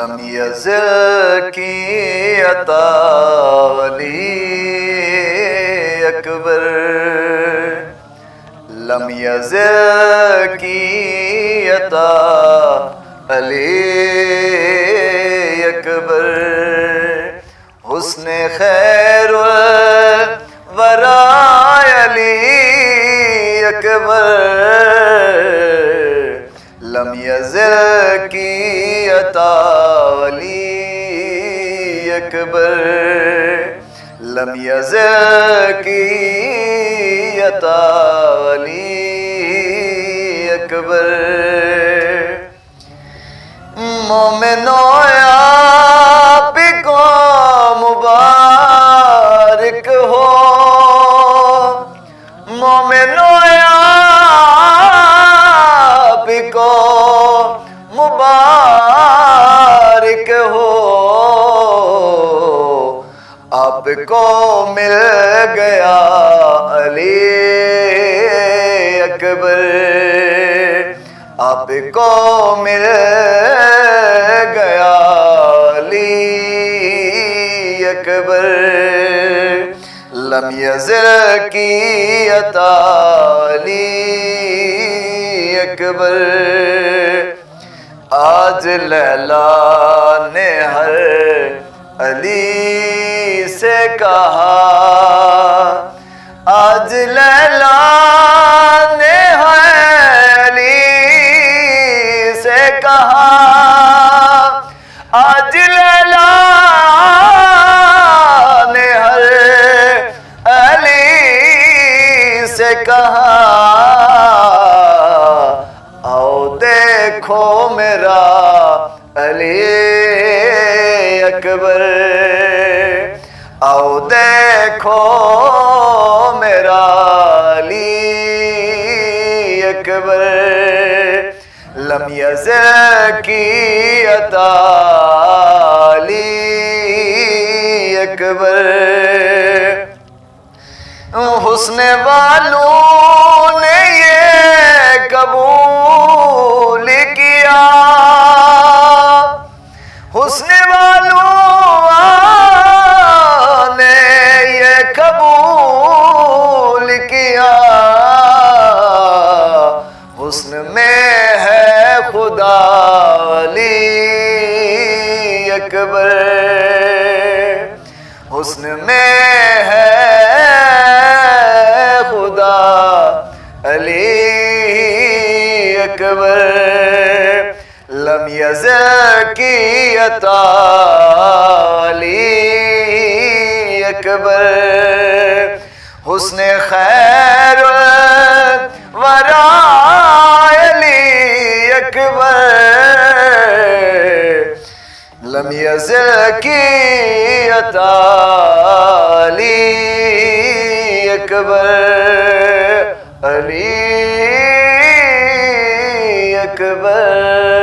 لم یزل کی عطا علی اکبر لم یزل کی عطا علی اکبر حسن خیر الورا علی اکبر لم یزل کی عطا علی اکبر لم یزل کی عطا علی اکبر مومنو آپ کو مبارک ہو مومنو آپ کو مبارک ہو آپ کو مل گیا علی اکبر آپ کو مل گیا علی اکبر لم یزل کی عطا علی اکبر آج لیلا نے ہر علی سے کہا آج لیلا نے ہر علی سے کہا آج لیلا نے ہر علی سے کہا آؤ دیکھو میرا علی اکبر آؤ دیکھو میرا علی اکبر لم یزل کی عطا علی اکبر حسن والوں نے یہ قبول کیا حسن والوں نے یہ قبول کیا حسن میں ہے خدا علی اکبر حسن میں ہے خدا علی اکبر لم یزل کی عطا علی اکبر حسن خیر الورا علی اکبر لم یزل کی عطا علی اکبر علی اکبر